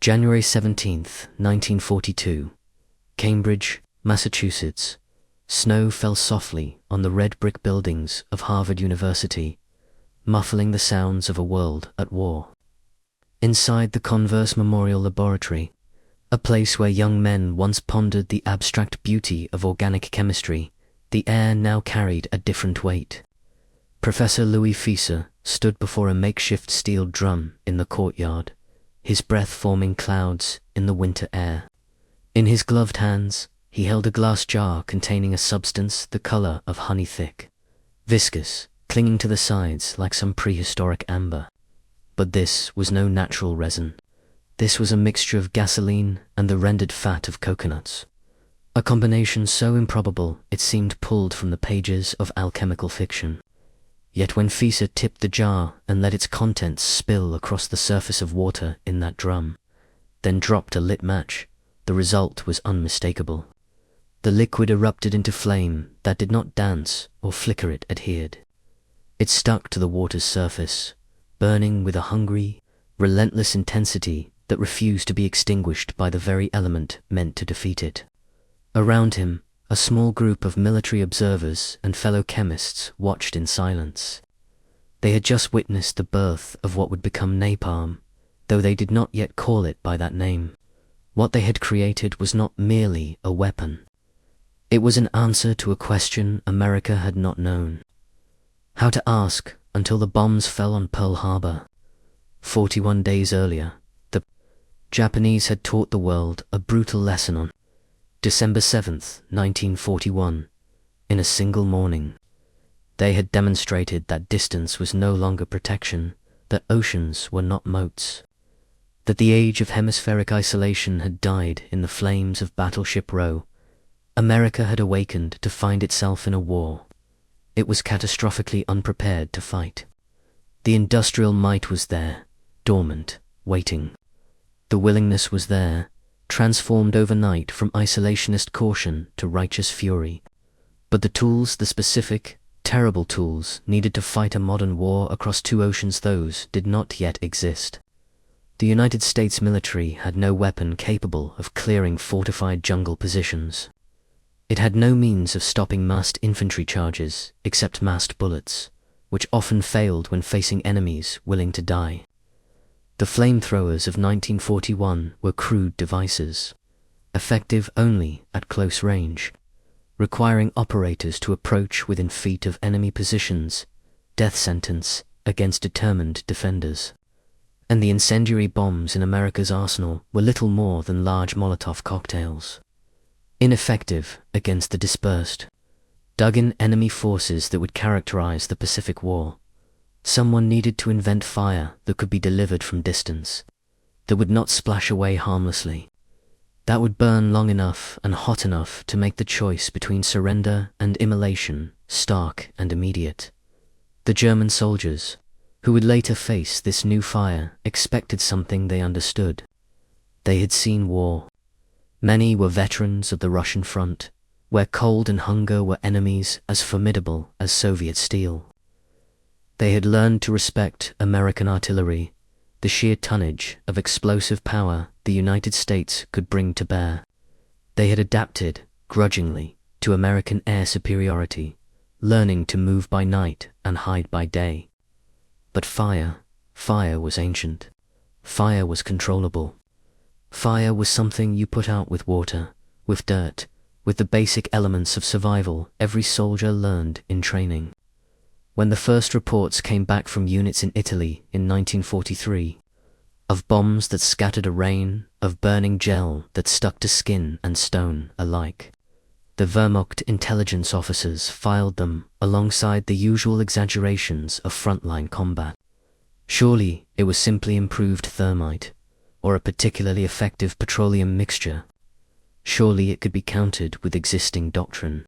January 17, 1942. Cambridge, Massachusetts. Snow fell softly on the red brick buildings of Harvard University, muffling the sounds of a world at war. Inside the Converse Memorial Laboratory, a place where young men once pondered the abstract beauty of organic chemistry, the air now carried a different weight. Professor Louis Fieser stood before a makeshift steel drum in the courtyard, his breath forming clouds in the winter air. In his gloved hands, he held a glass jar containing a substance the color of honey thick, viscous, clinging to the sides like some prehistoric amber. But this was no natural resin. This was a mixture of gasoline and the rendered fat of coconuts, a combination so improbable it seemed pulled from the pages of alchemical fiction. Yet when Fieser tipped the jar and let its contents spill across the surface of water in that drum, then dropped a lit match, the result was unmistakable. The liquid erupted into flame that did not dance or flicker, it adhered. It stuck to the water's surface, burning with a hungry, relentless intensity that refused to be extinguished by the very element meant to defeat it. Around him, a small group of military observers and fellow chemists watched in silence. They had just witnessed the birth of what would become napalm, though they did not yet call it by that name. What they had created was not merely a weapon. It was an answer to a question America had not known. How to ask until the bombs fell on Pearl Harbor. 41 days earlier, the Japanese had taught the world a brutal lesson on December 7th, 1941, in a single morning. They had demonstrated that distance was no longer protection, that oceans were not moats, that the age of hemispheric isolation had died in the flames of Battleship Row. America had awakened to find itself in a war it was catastrophically unprepared to fight. The industrial might was there, dormant, waiting. The willingness was there, transformed overnight from isolationist caution to righteous fury. But the tools, the specific, terrible tools, needed to fight a modern war across two oceans, those did not yet exist. The United States military had no weapon capable of clearing fortified jungle positions. It had no means of stopping massed infantry charges except massed bullets, which often failed when facing enemies willing to die. The flamethrowers of 1941 were crude devices, effective only at close range, requiring operators to approach within feet of enemy positions, death sentence against determined defenders. And the incendiary bombs in America's arsenal were little more than large Molotov cocktails, ineffective against the dispersed, dug-in enemy forces that would characterize the Pacific War. Someone needed to invent fire that could be delivered from distance, that would not splash away harmlessly, that would burn long enough and hot enough to make the choice between surrender and immolation stark and immediate. The German soldiers, who would later face this new fire, expected something they understood. They had seen war. Many were veterans of the Russian front, where cold and hunger were enemies as formidable as Soviet steel. They had learned to respect American artillery, the sheer tonnage of explosive power the United States could bring to bear. They had adapted, grudgingly, to American air superiority, learning to move by night and hide by day. But fire was ancient. Fire was controllable. Fire was something you put out with water, with dirt, with the basic elements of survival every soldier learned in training. When the first reports came back from units in Italy in 1943, of bombs that scattered a rain of burning gel that stuck to skin and stone alike, the Wehrmacht intelligence officers filed them alongside the usual exaggerations of frontline combat. Surely it was simply improved thermite, or a particularly effective petroleum mixture. Surely it could be countered with existing doctrine.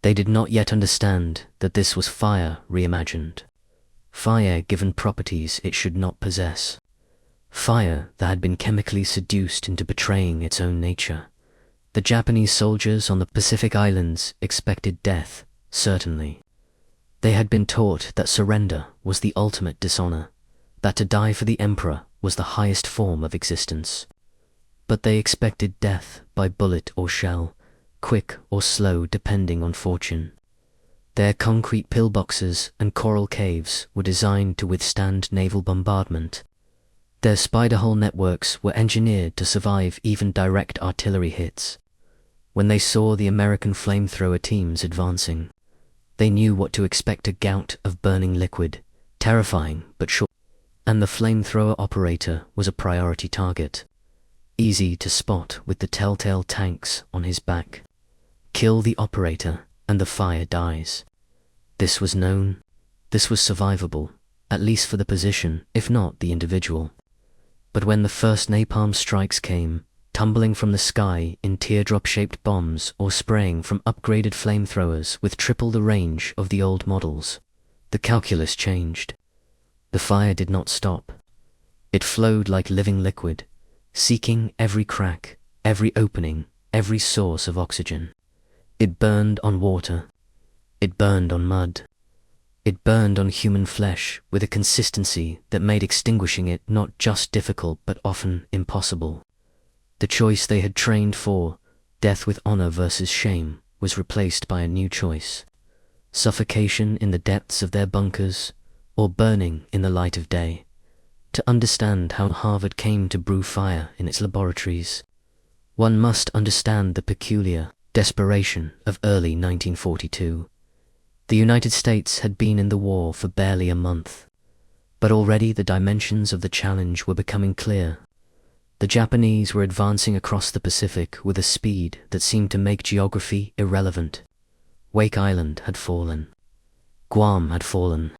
They did not yet understand that this was fire reimagined. Fire given properties it should not possess. Fire that had been chemically seduced into betraying its own nature. The Japanese soldiers on the Pacific Islands expected death, certainly. They had been taught that surrender was the ultimate dishonor, that to die for the emperor was the highest form of existence. but they expected death by bullet or shell, quick or slow depending on fortune. Their concrete pillboxes and coral caves were designed to withstand naval bombardment. Their spider hole networks were engineered to survive even direct artillery hits. When they saw the American flamethrower teams advancing, they knew what to expect: a gout of burning liquid, terrifying but sure. And the flamethrower operator was a priority target, easy to spot with the telltale tanks on his back. Kill the operator and the fire dies. This was known. This was survivable, at least for the position, if not the individual. But when the first napalm strikes came, tumbling from the sky in teardrop-shaped bombs or spraying from upgraded flamethrowers with triple the range of the old models, the calculus changed. The fire did not stop. It flowed like living liquid, seeking every crack, every opening, every source of oxygen. It burned on water. It burned on mud. It burned on human flesh with a consistency that made extinguishing it not just difficult but often impossible. The choice they had trained for, death with honor versus shame, was replaced by a new choice: suffocation in the depths of their bunkers, or burning in the light of day. To understand how Harvard came to brew fire in its laboratories, one must understand the peculiar desperation of early 1942. The United States had been in the war for barely a month, but already the dimensions of the challenge were becoming clear. The Japanese were advancing across the Pacific with a speed that seemed to make geography irrelevant. Wake Island had fallen. Guam had fallen.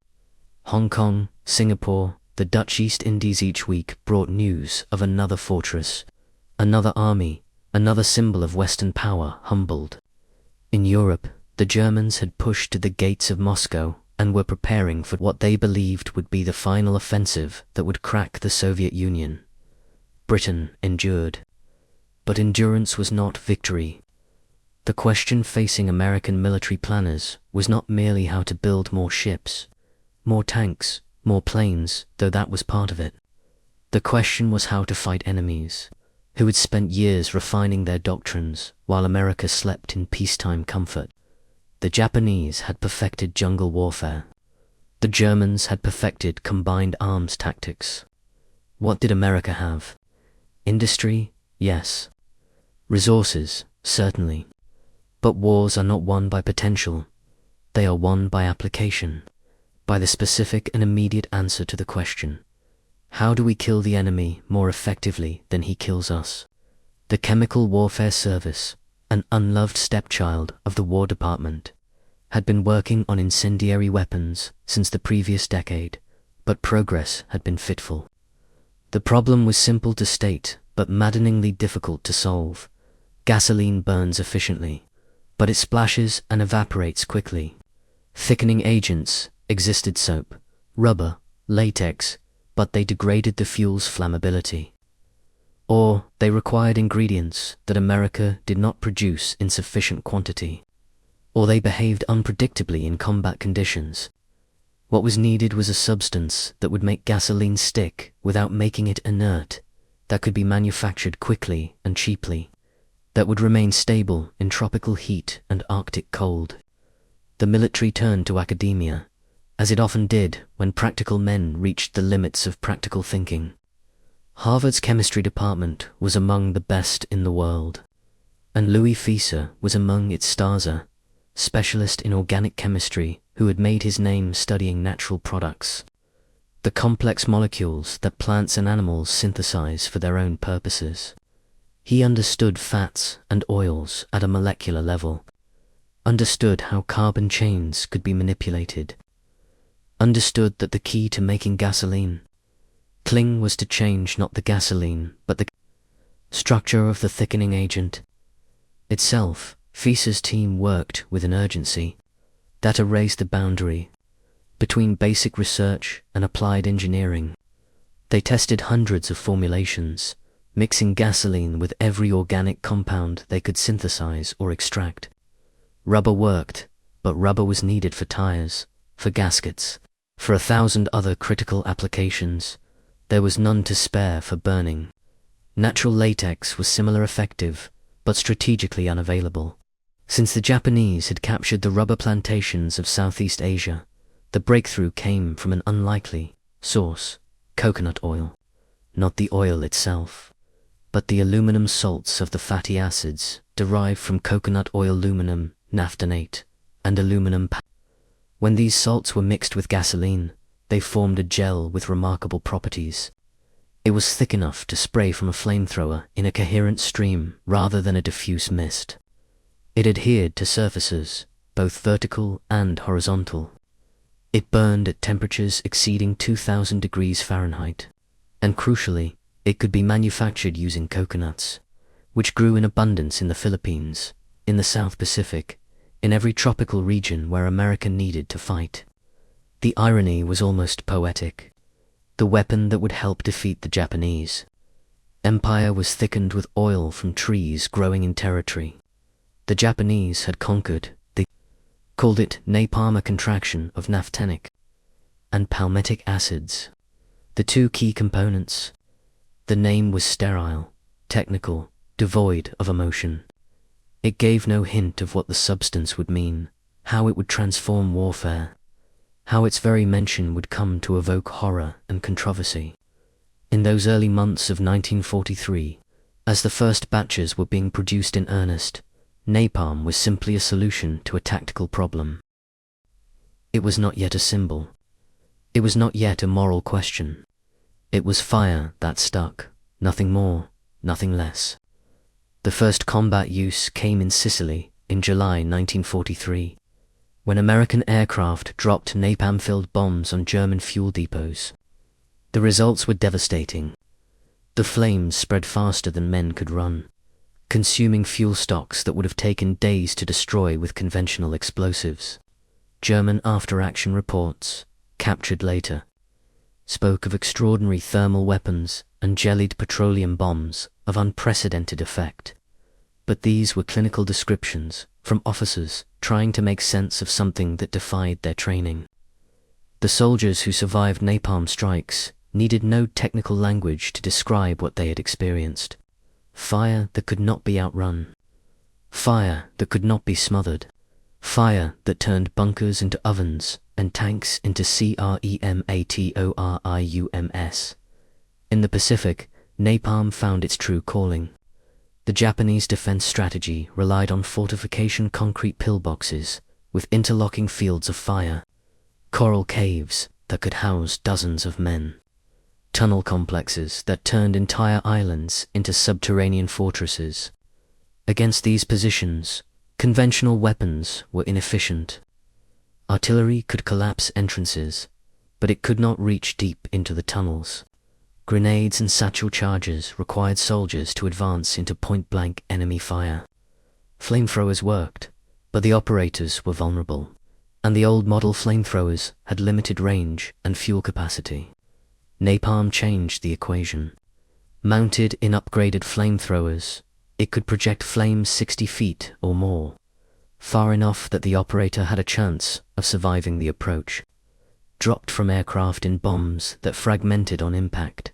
Hong Kong, Singapore, the Dutch East Indies each week brought news of another fortress, another army, another symbol of Western power humbled. In Europe, the Germans had pushed to the gates of Moscow and were preparing for what they believed would be the final offensive that would crack the Soviet Union. Britain endured. But endurance was not victory. The question facing American military planners was not merely how to build more ships, more tanks, more planes, though that was part of it. The question was how to fight enemies, who had spent years refining their doctrines while America slept in peacetime comfort. The Japanese had perfected jungle warfare. The Germans had perfected combined arms tactics. What did America have? Industry, yes. Resources, certainly. But wars are not won by potential. They are won by application, by the specific and immediate answer to the question: how do we kill the enemy more effectively than he kills us? The Chemical Warfare Service, an unloved stepchild of the War Department, had been working on incendiary weapons since the previous decade, but progress had been fitful. The problem was simple to state, but maddeningly difficult to solve. Gasoline burns efficiently, but it splashes and evaporates quickly. Thickening agents existed: soap, rubber, latex, but they degraded the fuel's flammability. Or they required ingredients that America did not produce in sufficient quantity. Or they behaved unpredictably in combat conditions. What was needed was a substance that would make gasoline stick without making it inert, that could be manufactured quickly and cheaply, that would remain stable in tropical heat and Arctic cold. The military turned to academia, as it often did when practical men reached the limits of practical thinking. Harvard's chemistry department was among the best in the world, and Louis Fieser was among its stars, a specialist in organic chemistry who had made his name studying natural products, the complex molecules that plants and animals synthesize for their own purposes. He understood fats and oils at a molecular level, understood how carbon chains could be manipulated, understood that the key to making gasoline cling was to change not the gasoline, but the structure of the thickening agent itself. Fieser's team worked with an urgency that erased the boundary between basic research and applied engineering. They tested hundreds of formulations, mixing gasoline with every organic compound they could synthesize or extract. Rubber worked, but rubber was needed for tires, for gaskets, for 1,000 other critical applications. There was none to spare for burning. Natural latex was similar effective, but strategically unavailable. Since the Japanese had captured the rubber plantations of Southeast Asia, the breakthrough came from an unlikely source: coconut oil. Not the oil itself, but the aluminum salts of the fatty acids derived from coconut oil: aluminum naphthenate and aluminum. When these salts were mixed with gasoline, they formed a gel with remarkable properties. It was thick enough to spray from a flamethrower in a coherent stream rather than a diffuse mist. It adhered to surfaces, both vertical and horizontal. It burned at temperatures exceeding 2000 degrees Fahrenheit. And crucially, it could be manufactured using coconuts, which grew in abundance in the Philippines, in the South Pacific, in every tropical region where America needed to fight. The irony was almost poetic. The weapon that would help defeat the Japanese empire was thickened with oil from trees growing in territory the Japanese had conquered. They called it napalm, a contraction of naphthenic and palmitic acids, the two key components. The name was sterile, technical, devoid of emotion. It gave no hint of what the substance would mean, how it would transform warfare, how its very mention would come to evoke horror and controversy. In those early months of 1943, as the first batches were being produced in earnest, napalm was simply a solution to a tactical problem. It was not yet a symbol. It was not yet a moral question. It was fire that stuck, nothing more, nothing less. The first combat use came in Sicily in July 1943, when American aircraft dropped napalm-filled bombs on German fuel depots. The results were devastating. The flames spread faster than men could run, consuming fuel stocks that would have taken days to destroy with conventional explosives. German after-action reports, captured later, spoke of extraordinary thermal weapons and jellied petroleum bombs of unprecedented effect. But these were clinical descriptions from officers trying to make sense of something that defied their training. The soldiers who survived napalm strikes needed no technical language to describe what they had experienced. Fire that could not be outrun. Fire that could not be smothered. Fire that turned bunkers into ovens and tanks into crematoriums. In the Pacific, napalm found its true calling. The Japanese defense strategy relied on fortification concrete pillboxes with interlocking fields of fire, coral caves that could house dozens of men, tunnel complexes that turned entire islands into subterranean fortresses. Against these positions, conventional weapons were inefficient. Artillery could collapse entrances, but it could not reach deep into the tunnels. Grenades and satchel charges required soldiers to advance into point-blank enemy fire. Flamethrowers worked, but the operators were vulnerable, and the old model flamethrowers had limited range and fuel capacity. Napalm changed the equation. Mounted in upgraded flamethrowers, it could project flames 60 feet or more, far enough that the operator had a chance of surviving the approach. Dropped from aircraft in bombs that fragmented on impact,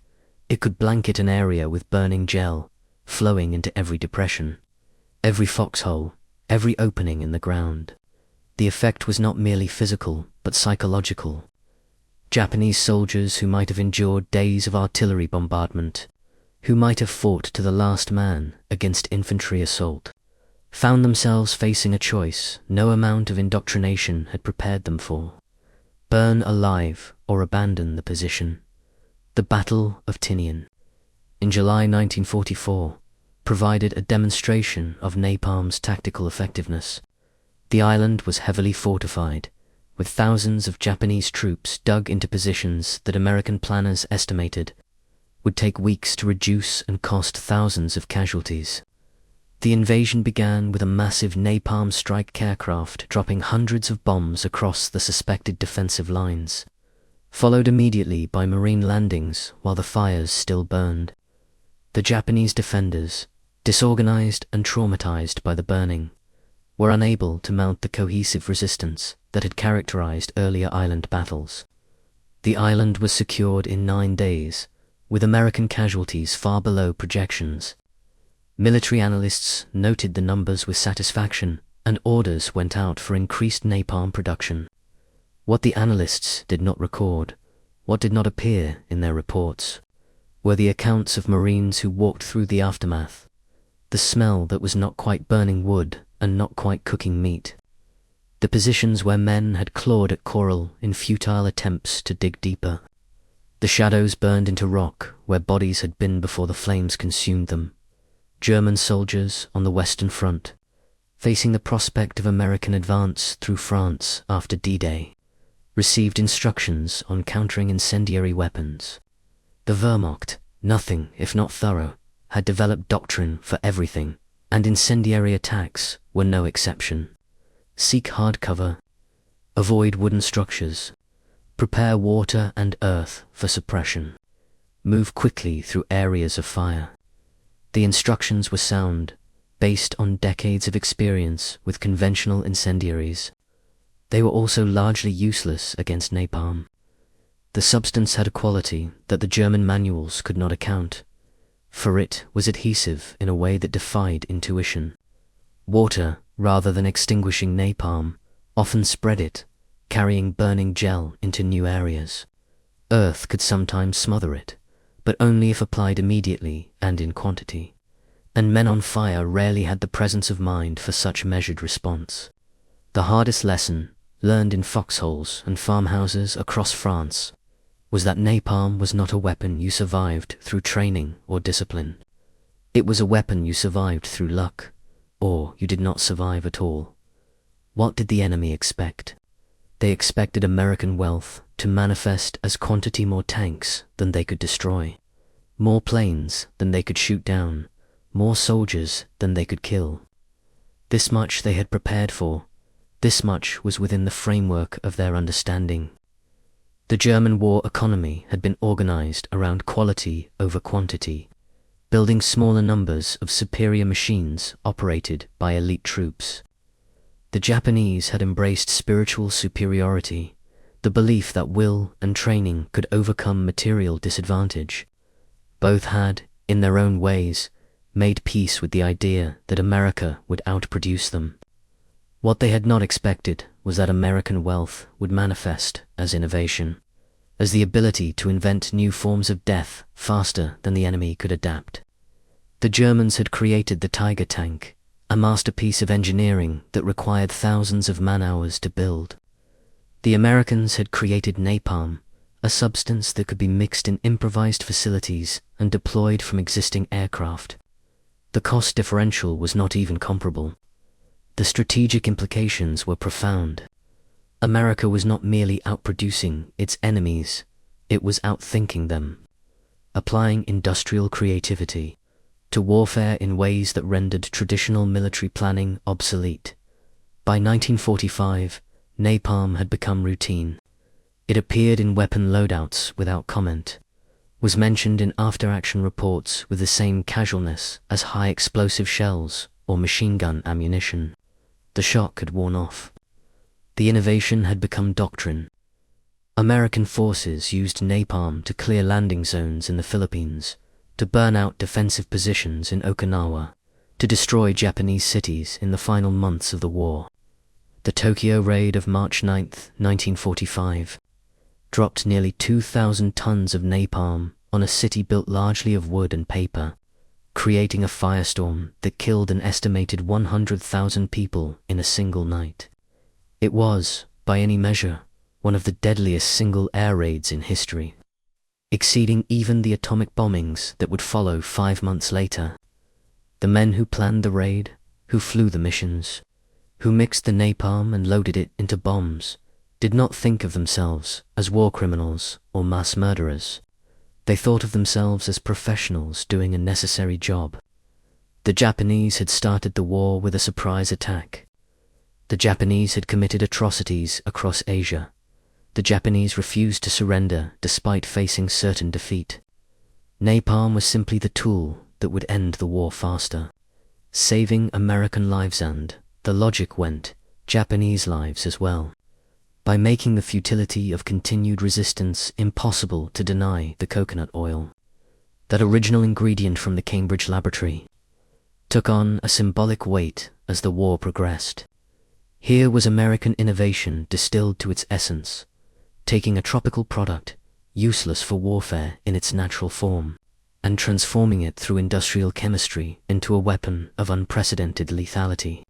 it could blanket an area with burning gel, flowing into every depression, every foxhole, every opening in the ground. The effect was not merely physical, but psychological. Japanese soldiers who might have endured days of artillery bombardment, who might have fought to the last man against infantry assault, found themselves facing a choice no amount of indoctrination had prepared them for. Burn alive or abandon the position. The Battle of Tinian, in July 1944, provided a demonstration of napalm's tactical effectiveness. The island was heavily fortified, with thousands of Japanese troops dug into positions that American planners estimated would take weeks to reduce and cost thousands of casualties. The invasion began with a massive napalm strike aircraft dropping hundreds of bombs across the suspected defensive lines, followed immediately by marine landings while the fires still burned. The Japanese defenders, disorganized and traumatized by the burning, were unable to mount the cohesive resistance that had characterized earlier island battles. The island was secured in 9 days, with American casualties far below projections. Military analysts noted the numbers with satisfaction, and orders went out for increased napalm production. What the analysts did not record, what did not appear in their reports, were the accounts of Marines who walked through the aftermath, the smell that was not quite burning wood and not quite cooking meat, the positions where men had clawed at coral in futile attempts to dig deeper, the shadows burned into rock where bodies had been before the flames consumed them. German soldiers on the Western Front, facing the prospect of American advance through France after D-Day, received instructions on countering incendiary weapons. The Wehrmacht, nothing if not thorough, had developed doctrine for everything, and incendiary attacks were no exception. Seek hard cover, avoid wooden structures, prepare water and earth for suppression, move quickly through areas of fire. The instructions were sound, based on decades of experience with conventional incendiaries. They were also largely useless against napalm. The substance had a quality that the German manuals could not account, for it was adhesive in a way that defied intuition. Water, rather than extinguishing napalm, often spread it, carrying burning gel into new areas. Earth could sometimes smother it, but only if applied immediately and in quantity. And men on fire rarely had the presence of mind for such measured response. The hardest lesson, learned in foxholes and farmhouses across France, was that napalm was not a weapon you survived through training or discipline. It was a weapon you survived through luck, or you did not survive at all. What did the enemy expect? They expected American wealth to manifest as quantity more tanks than they could destroy, more planes than they could shoot down, more soldiers than they could kill. This much they had prepared for, this much was within the framework of their understanding. The German war economy had been organized around quality over quantity, building smaller numbers of superior machines operated by elite troops. The Japanese had embraced spiritual superiority, the belief that will and training could overcome material disadvantage. Both had, in their own ways, made peace with the idea that America would outproduce them. What they had not expected was that American wealth would manifest as innovation, as the ability to invent new forms of death faster than the enemy could adapt. The Germans had created the Tiger tank, a masterpiece of engineering that required thousands of man-hours to build. The Americans had created napalm, a substance that could be mixed in improvised facilities and deployed from existing aircraft. The cost differential was not even comparable. The strategic implications were profound. America was not merely outproducing its enemies, it was outthinking them, applying industrial creativity to warfare in ways that rendered traditional military planning obsolete. By 1945, napalm had become routine. It appeared in weapon loadouts without comment, was mentioned in after-action reports with the same casualness as high-explosive shells or machine gun ammunition. The shock had worn off. The innovation had become doctrine. American forces used napalm to clear landing zones in the Philippines, to burn out defensive positions in Okinawa, to destroy Japanese cities in the final months of the war. The Tokyo raid of March 9, 1945, dropped nearly 2,000 tons of napalm on a city built largely of wood and paper, creating a firestorm that killed an estimated 100,000 people in a single night. It was, by any measure, one of the deadliest single air raids in history, exceeding even the atomic bombings that would follow 5 months later. The men who planned the raid, who flew the missions, who mixed the napalm and loaded it into bombs, did not think of themselves as war criminals or mass murderers. They thought of themselves as professionals doing a necessary job. The Japanese had started the war with a surprise attack. The Japanese had committed atrocities across Asia. The Japanese refused to surrender despite facing certain defeat. Napalm was simply the tool that would end the war faster, saving American lives and, the logic went, Japanese lives as well. By making the futility of continued resistance impossible to deny the coconut oil, that original ingredient from the Cambridge laboratory, took on a symbolic weight as the war progressed. Here was American innovation distilled to its essence, taking a tropical product, useless for warfare in its natural form, and transforming it through industrial chemistry into a weapon of unprecedented lethality.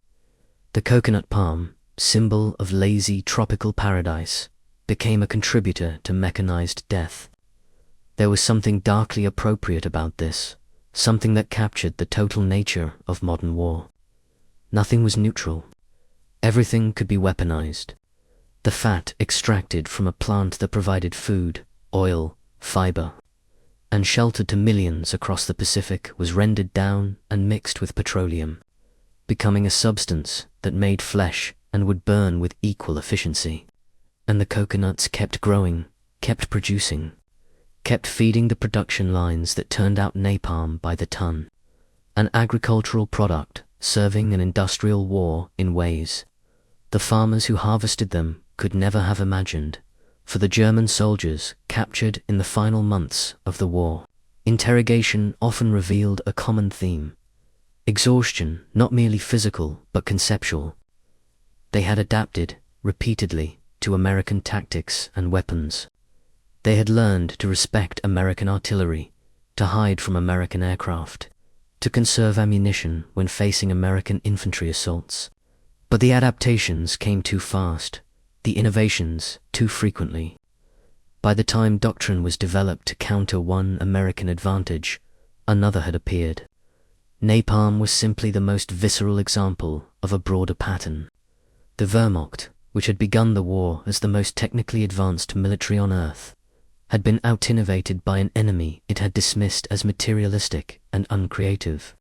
The coconut palm, symbol of lazy tropical paradise, became a contributor to mechanized death. There was something darkly appropriate about this, something that captured the total nature of modern war. Nothing was neutral. Everything could be weaponized. The fat extracted from a plant that provided food, oil, fiber, and shelter to millions across the Pacific was rendered down and mixed with petroleum, becoming a substance that made flesh and would burn with equal efficiency. And the coconuts kept growing, kept producing, kept feeding the production lines that turned out napalm by the ton, an agricultural product serving an industrial war in ways the farmers who harvested them could never have imagined. For the German soldiers captured in the final months of the war, interrogation often revealed a common theme: exhaustion, not merely physical but conceptual. They had adapted, repeatedly, to American tactics and weapons. They had learned to respect American artillery, to hide from American aircraft, to conserve ammunition when facing American infantry assaults. But the adaptations came too fast, the innovations too frequently. By the time doctrine was developed to counter one American advantage, another had appeared. Napalm was simply the most visceral example of a broader pattern. The Wehrmacht, which had begun the war as the most technically advanced military on Earth, had been out-innovated by an enemy it had dismissed as materialistic and uncreative.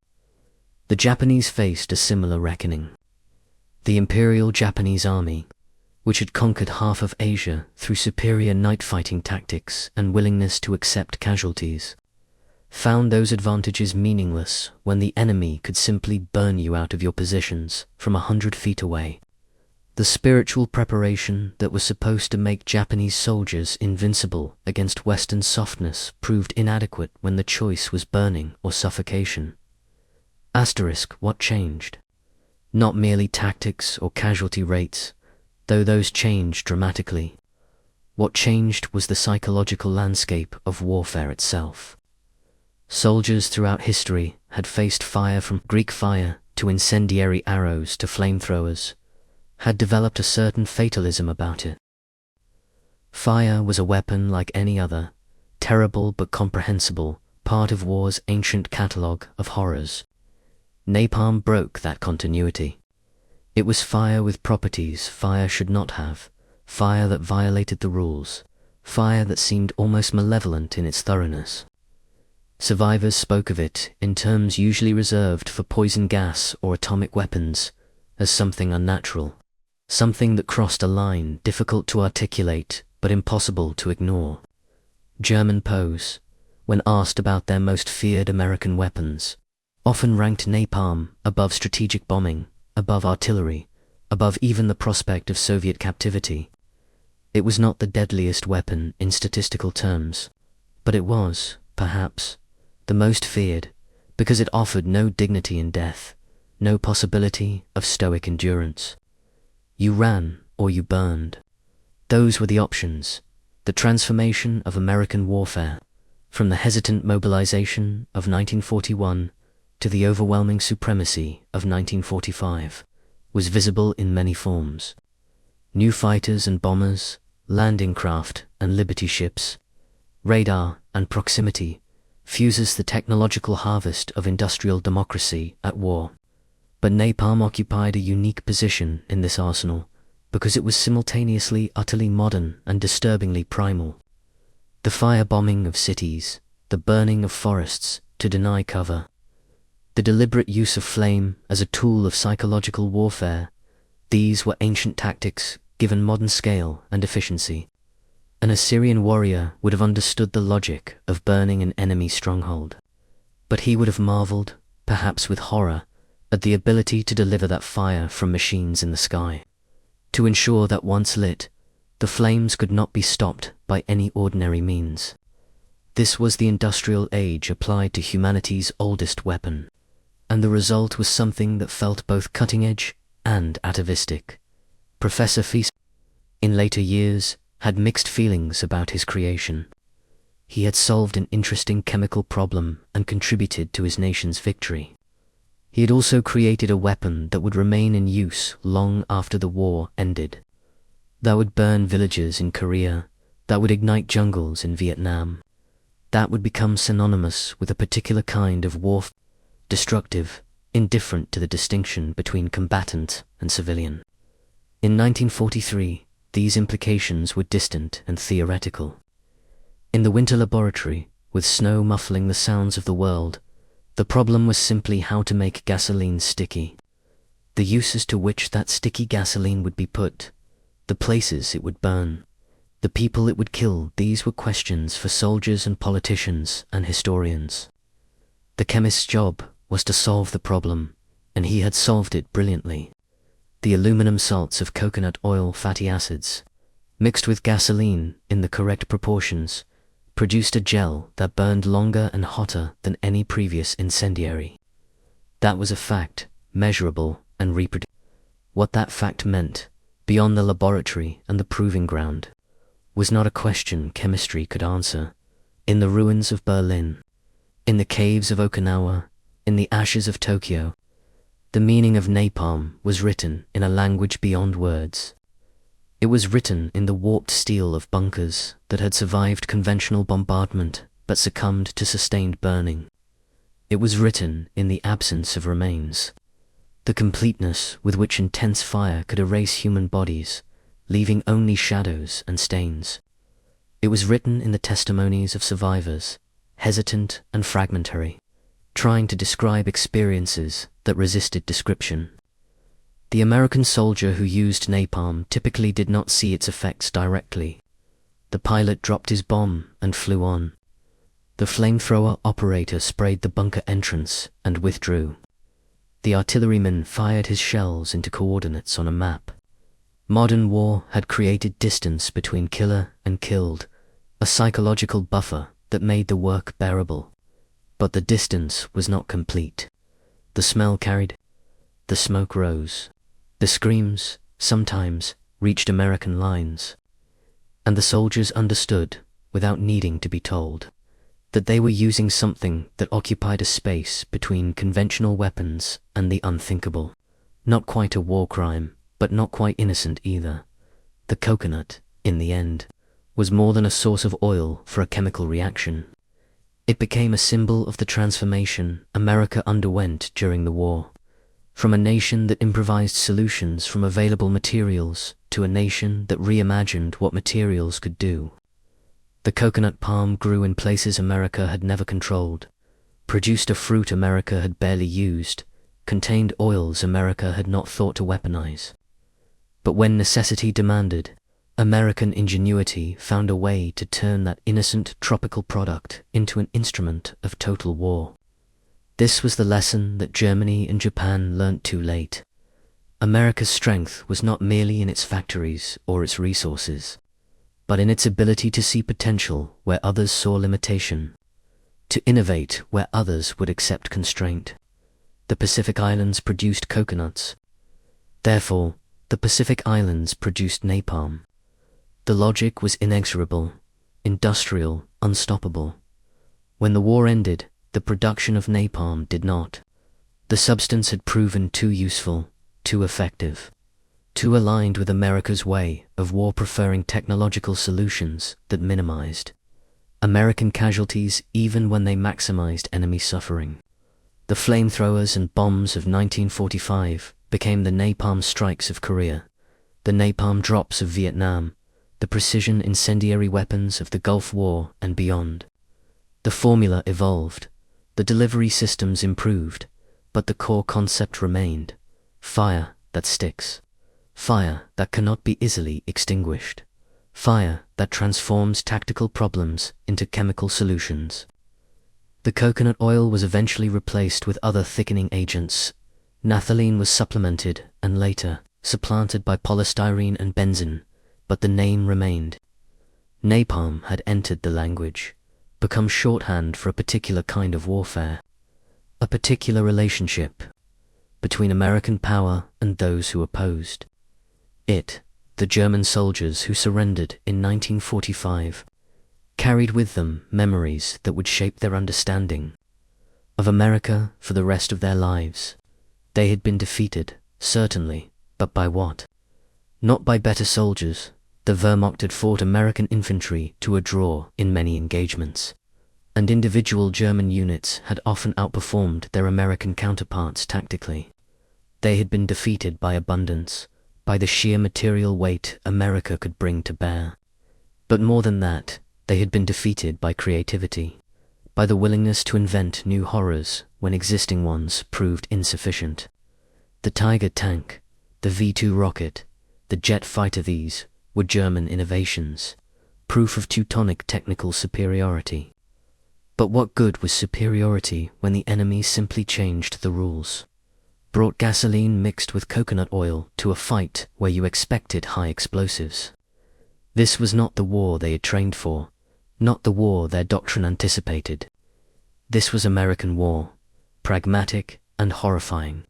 The Japanese faced a similar reckoning. The Imperial Japanese Army, which had conquered half of Asia through superior night-fighting tactics and willingness to accept casualties, found those advantages meaningless when the enemy could simply burn you out of your positions from 100 feet away. The spiritual preparation that was supposed to make Japanese soldiers invincible against Western softness proved inadequate when the choice was burning or suffocation. Asterisk, what changed? Not merely tactics or casualty rates, though those changed dramatically. What changed was the psychological landscape of warfare itself. Soldiers throughout history had faced fire, from Greek fire to incendiary arrows to flamethrowers, had developed a certain fatalism about it. Fire was a weapon like any other, terrible but comprehensible, part of war's ancient catalogue of horrors. Napalm broke that continuity. It was fire with properties fire should not have, fire that violated the rules, fire that seemed almost malevolent in its thoroughness. Survivors spoke of it in terms usually reserved for poison gas or atomic weapons as something unnatural, something that crossed a line difficult to articulate but impossible to ignore. German POs, when asked about their most feared American weapons, often ranked napalm above strategic bombing, above artillery, above even the prospect of Soviet captivity. It was not the deadliest weapon in statistical terms, but it was, perhaps, the most feared because it offered no dignity in death, no possibility of stoic endurance. You ran or you burned. Those were the options. The transformation of American warfare, from the hesitant mobilization of 1941 to the overwhelming supremacy of 1945, was visible in many forms. New fighters and bombers, landing craft and liberty ships, radar and proximity, fuses the technological harvest of industrial democracy at war. But napalm occupied a unique position in this arsenal because it was simultaneously utterly modern and disturbingly primal. The firebombing of cities, the burning of forests to deny cover, the deliberate use of flame as a tool of psychological warfare, these were ancient tactics given modern scale and efficiency. An Assyrian warrior would have understood the logic of burning an enemy stronghold, but he would have marveled, perhaps with horror, at the ability to deliver that fire from machines in the sky, to ensure that once lit, the flames could not be stopped by any ordinary means. This was the industrial age applied to humanity's oldest weapon, and the result was something that felt both cutting-edge and atavistic. Professor Fieser, in later years, had mixed feelings about his creation. He had solved an interesting chemical problem and contributed to his nation's victory. He had also created a weapon that would remain in use long after the war ended, that would burn villages in Korea, that would ignite jungles in Vietnam, that would become synonymous with a particular kind of warfare, destructive, indifferent to the distinction between combatant and civilian. In 1943, these implications were distant and theoretical. In the winter laboratory, with snow muffling the sounds of the world, the problem was simply how to make gasoline sticky. The uses to which that sticky gasoline would be put, the places it would burn, the people it would kill, these were questions for soldiers and politicians and historians. The chemist's job was to solve the problem, and he had solved it brilliantly. The aluminum salts of coconut oil fatty acids, mixed with gasoline in the correct proportions, produced a gel that burned longer and hotter than any previous incendiary. That was a fact, measurable and reproducible. What that fact meant, beyond the laboratory and the proving ground, was not a question chemistry could answer. In the ruins of Berlin, in the caves of Okinawa, in the ashes of Tokyo, the meaning of napalm was written in a language beyond words. It was written in the warped steel of bunkers that had survived conventional bombardment but succumbed to sustained burning. It was written in the absence of remains, the completeness with which intense fire could erase human bodies, leaving only shadows and stains. It was written in the testimonies of survivors, hesitant and fragmentary, trying to describe experiences that resisted description. The American soldier who used napalm typically did not see its effects directly. The pilot dropped his bomb and flew on. The flamethrower operator sprayed the bunker entrance and withdrew. The artilleryman fired his shells into coordinates on a map. Modern war had created distance between killer and killed, a psychological buffer that made the work bearable. But the distance was not complete. The smell carried. The smoke rose. The screams, sometimes, reached American lines. And the soldiers understood, without needing to be told, that they were using something that occupied a space between conventional weapons and the unthinkable. Not quite a war crime, but not quite innocent either. The coconut, in the end, was more than a source of oil for a chemical reaction. It became a symbol of the transformation America underwent during the war. From a nation that improvised solutions from available materials to a nation that reimagined what materials could do. The coconut palm grew in places America had never controlled, produced a fruit America had barely used, contained oils America had not thought to weaponize. But when necessity demanded, American ingenuity found a way to turn that innocent tropical product into an instrument of total war. This was the lesson that Germany and Japan learnt too late. America's strength was not merely in its factories or its resources, but in its ability to see potential where others saw limitation, to innovate where others would accept constraint. The Pacific Islands produced coconuts. Therefore, the Pacific Islands produced napalm. The logic was inexorable, industrial, unstoppable. When the war ended, the production of napalm did not. The substance had proven too useful, too effective, too aligned with America's way of war-preferring technological solutions that minimized American casualties even when they maximized enemy suffering. The flamethrowers and bombs of 1945 became the napalm strikes of Korea, the napalm drops of Vietnam, the precision incendiary weapons of the Gulf War and beyond. The formula evolved, the delivery systems improved, but the core concept remained: fire that sticks, fire that cannot be easily extinguished, fire that transforms tactical problems into chemical solutions. The coconut oil was eventually replaced with other thickening agents. Naphthalene was supplemented and later supplanted by polystyrene and benzene, but the name remained. Napalm had entered the language. become shorthand for a particular kind of warfare, a particular relationship between American power and those who opposed it. The German soldiers who surrendered in 1945 carried with them memories that would shape their understanding of America for the rest of their lives. They had been defeated, certainly, but by what? Not by better soldiers. The Wehrmacht had fought American infantry to a draw in many engagements, and individual German units had often outperformed their American counterparts tactically. They had been defeated by abundance, by the sheer material weight America could bring to bear. But more than that, they had been defeated by creativity, by the willingness to invent new horrors when existing ones proved insufficient. The Tiger tank, the V-2 rocket, the jet fighter, these were German innovations, proof of Teutonic technical superiority. But what good was superiority when the enemy simply changed the rules? Brought gasoline mixed with coconut oil to a fight where you expected high explosives. This was not the war they had trained for, not the war their doctrine anticipated. This was American war, pragmatic and horrifying,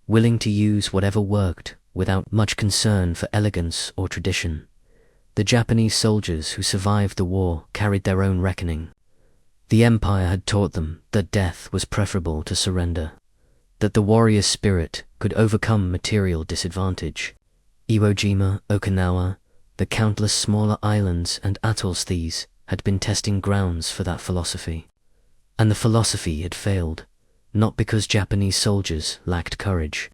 willing to use whatever worked without much concern for elegance or tradition. The Japanese soldiers who survived the war carried their own reckoning. The Empire had taught them that death was preferable to surrender, that the warrior spirit could overcome material disadvantage. Iwo Jima, Okinawa, the countless smaller islands and atolls, these had been testing grounds for that philosophy. And the philosophy had failed, not because Japanese soldiers lacked courage,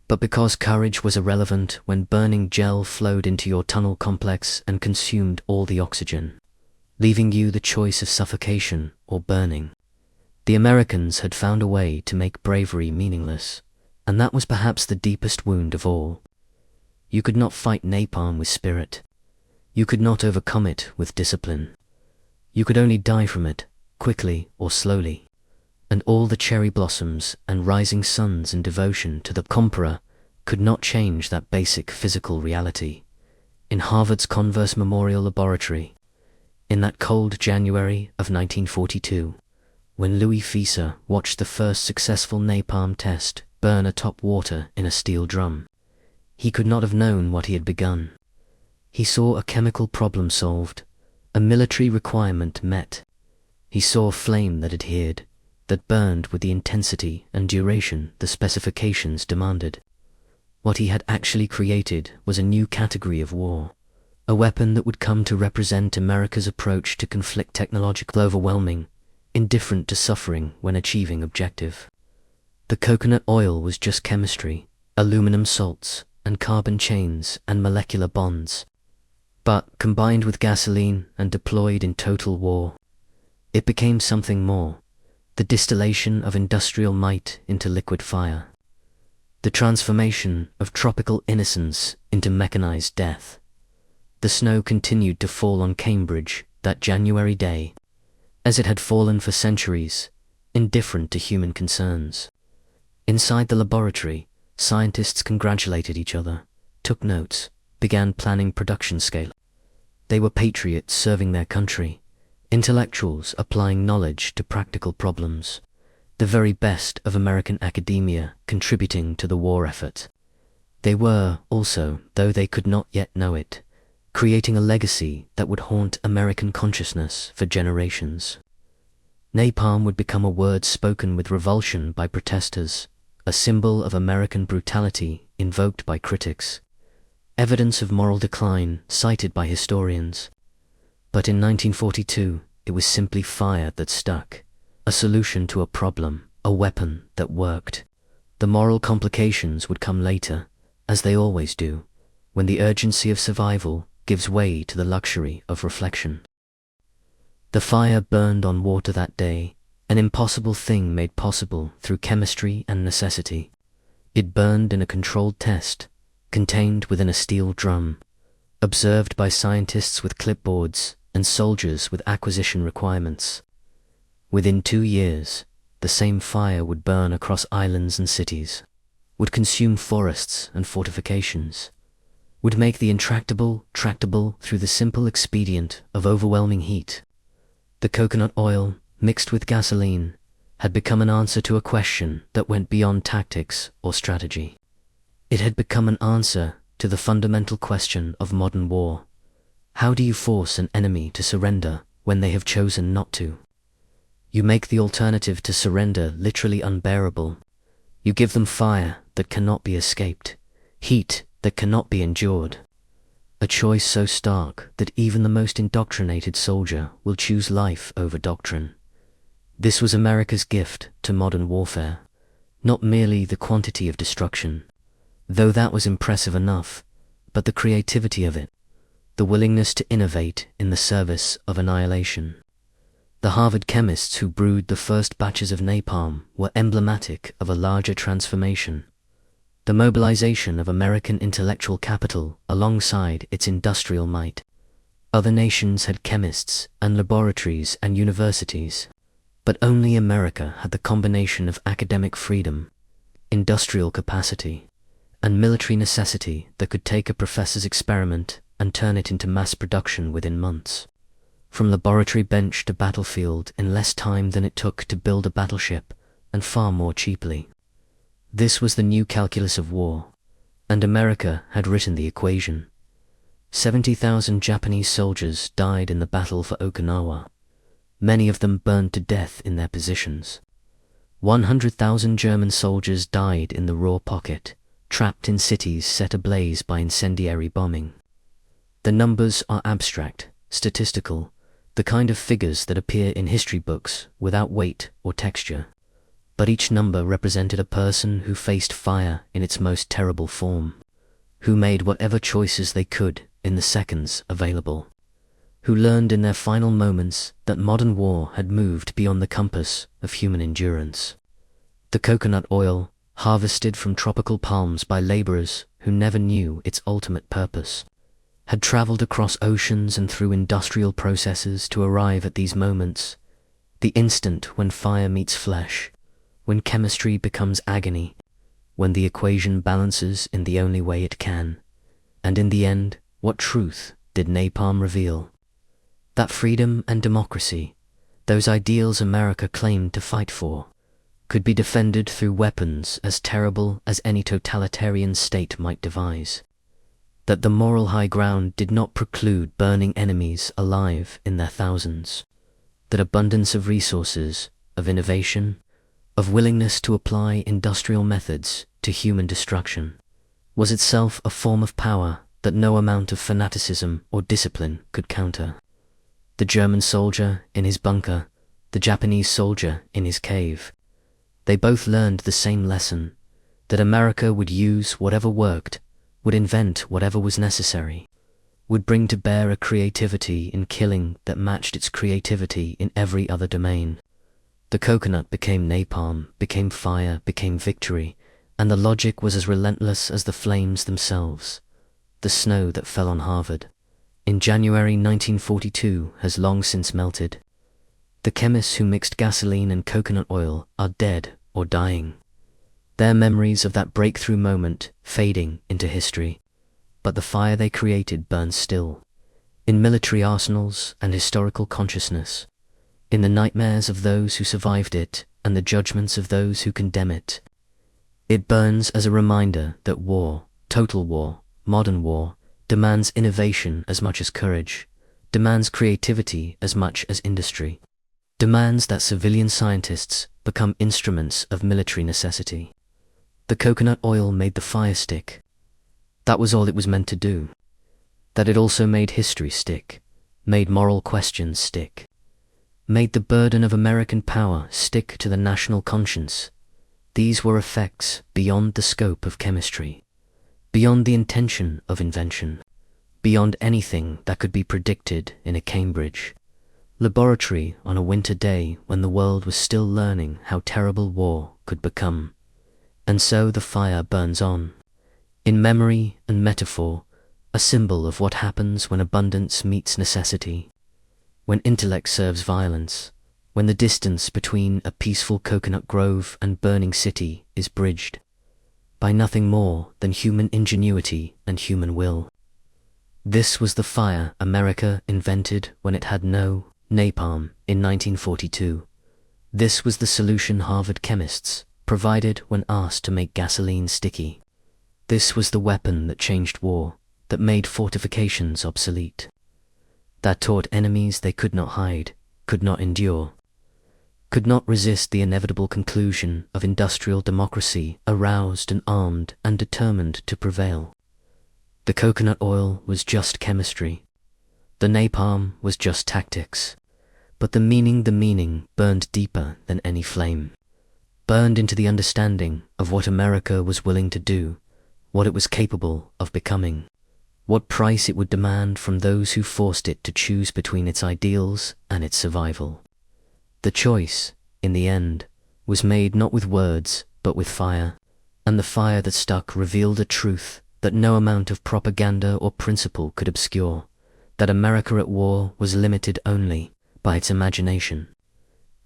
but because courage was irrelevant when burning gel flowed into your tunnel complex and consumed all the oxygen, leaving you the choice of suffocation or burning. The Americans had found a way to make bravery meaningless, and that was perhaps the deepest wound of all. You could not fight napalm with spirit. You could not overcome it with discipline. You could only die from it, quickly or slowly. And all the cherry blossoms and rising suns and devotion to the conqueror could not change that basic physical reality. In Harvard's Converse Memorial Laboratory, in that cold January of 1942, when Louis Fieser watched the first successful napalm test burn atop water in a steel drum, he could not have known what he had begun. He saw a chemical problem solved, a military requirement met. He saw a flame that adhered, that burned with the intensity and duration the specifications demanded. What he had actually created was a new category of war, a weapon that would come to represent America's approach to conflict, technological overwhelming, indifferent to suffering when achieving objective. The coconut oil was just chemistry, aluminum salts, and carbon chains and molecular bonds. But, combined with gasoline and deployed in total war, it became something more, the distillation of industrial might into liquid fire, the transformation of tropical innocence into mechanized death. The snow continued to fall on Cambridge that January day, as it had fallen for centuries, indifferent to human concerns. Inside the laboratory, scientists congratulated each other, took notes, began planning production scale. They were patriots serving their country, intellectuals applying knowledge to practical problems, the very best of American academia contributing to the war effort. They were also, though they could not yet know it, creating a legacy that would haunt American consciousness for generations. Napalm would become a word spoken with revulsion by protesters, a symbol of American brutality invoked by critics, evidence of moral decline cited by historians. But in 1942, it was simply fire that stuck, a solution to a problem, a weapon that worked. The moral complications would come later, as they always do, when the urgency of survival gives way to the luxury of reflection. The fire burned on water that day, an impossible thing made possible through chemistry and necessity. It burned in a controlled test, contained within a steel drum, observed by scientists with clipboards and soldiers with acquisition requirements. Within 2 years, the same fire would burn across islands and cities, would consume forests and fortifications, would make the intractable tractable through the simple expedient of overwhelming heat. The coconut oil, mixed with gasoline, had become an answer to a question that went beyond tactics or strategy. It had become an answer to the fundamental question of modern war. How do you force an enemy to surrender when they have chosen not to? You make the alternative to surrender literally unbearable. You give them fire that cannot be escaped, heat that cannot be endured. A choice so stark that even the most indoctrinated soldier will choose life over doctrine. This was America's gift to modern warfare, not merely the quantity of destruction, though that was impressive enough, but the creativity of it, the willingness to innovate in the service of annihilation. The Harvard chemists who brewed the first batches of napalm were emblematic of a larger transformation. The mobilization of American intellectual capital alongside its industrial might. Other nations had chemists and laboratories and universities, but only America had the combination of academic freedom, industrial capacity, and military necessity that could take a professor's experiment and turn it into mass production within months. From laboratory bench to battlefield in less time than it took to build a battleship, and far more cheaply. This was the new calculus of war, and America had written the equation. 70,000 Japanese soldiers died in the battle for Okinawa. Many of them burned to death in their positions. 100,000 German soldiers died in the raw pocket, trapped in cities set ablaze by incendiary bombing. The numbers are abstract, statistical, the kind of figures that appear in history books without weight or texture. But each number represented a person who faced fire in its most terrible form, who made whatever choices they could in the seconds available, who learned in their final moments that modern war had moved beyond the compass of human endurance. The coconut oil, harvested from tropical palms by laborers who never knew its ultimate purpose, had traveled across oceans and through industrial processes to arrive at these moments, the instant when fire meets flesh, when chemistry becomes agony, when the equation balances in the only way it can. And in the end, what truth did napalm reveal? That freedom and democracy, those ideals America claimed to fight for, could be defended through weapons as terrible as any totalitarian state might devise. That the moral high ground did not preclude burning enemies alive in their thousands. That abundance of resources, of innovation, of willingness to apply industrial methods to human destruction, was itself a form of power that no amount of fanaticism or discipline could counter. The German soldier in his bunker, the Japanese soldier in his cave, they both learned the same lesson, that America would use whatever worked, would invent whatever was necessary, would bring to bear a creativity in killing that matched its creativity in every other domain. The coconut became napalm, became fire, became victory, and the logic was as relentless as the flames themselves. The snow that fell on Harvard in January 1942 has long since melted. The chemists who mixed gasoline and coconut oil are dead or dying. Their memories of that breakthrough moment fading into history, but the fire they created burns still, in military arsenals and historical consciousness, in the nightmares of those who survived it and the judgments of those who condemn it. It burns as a reminder that war, total war, modern war, demands innovation as much as courage, demands creativity as much as industry, demands that civilian scientists become instruments of military necessity. The coconut oil made the fire stick. That was all it was meant to do. That it also made history stick, made moral questions stick, made the burden of American power stick to the national conscience. These were effects beyond the scope of chemistry, beyond the intention of invention, beyond anything that could be predicted in a Cambridge laboratory on a winter day when the world was still learning how terrible war could become. And so the fire burns on, in memory and metaphor, a symbol of what happens when abundance meets necessity, when intellect serves violence, when the distance between a peaceful coconut grove and burning city is bridged by nothing more than human ingenuity and human will. This was the fire America invented when it had no napalm, in 1942. This was the solution Harvard chemists provided when asked to make gasoline sticky. This was the weapon that changed war, that made fortifications obsolete, that taught enemies they could not hide, could not endure, could not resist the inevitable conclusion of industrial democracy, aroused and armed and determined to prevail. The coconut oil was just chemistry. The napalm was just tactics. But the meaning burned deeper than any flame, burned into the understanding of what America was willing to do, what it was capable of becoming, what price it would demand from those who forced it to choose between its ideals and its survival. The choice, in the end, was made not with words, but with fire, and the fire that stuck revealed a truth that no amount of propaganda or principle could obscure, that America at war was limited only by its imagination.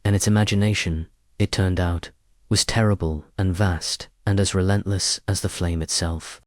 And its imagination, it turned out, was terrible and vast and as relentless as the flame itself.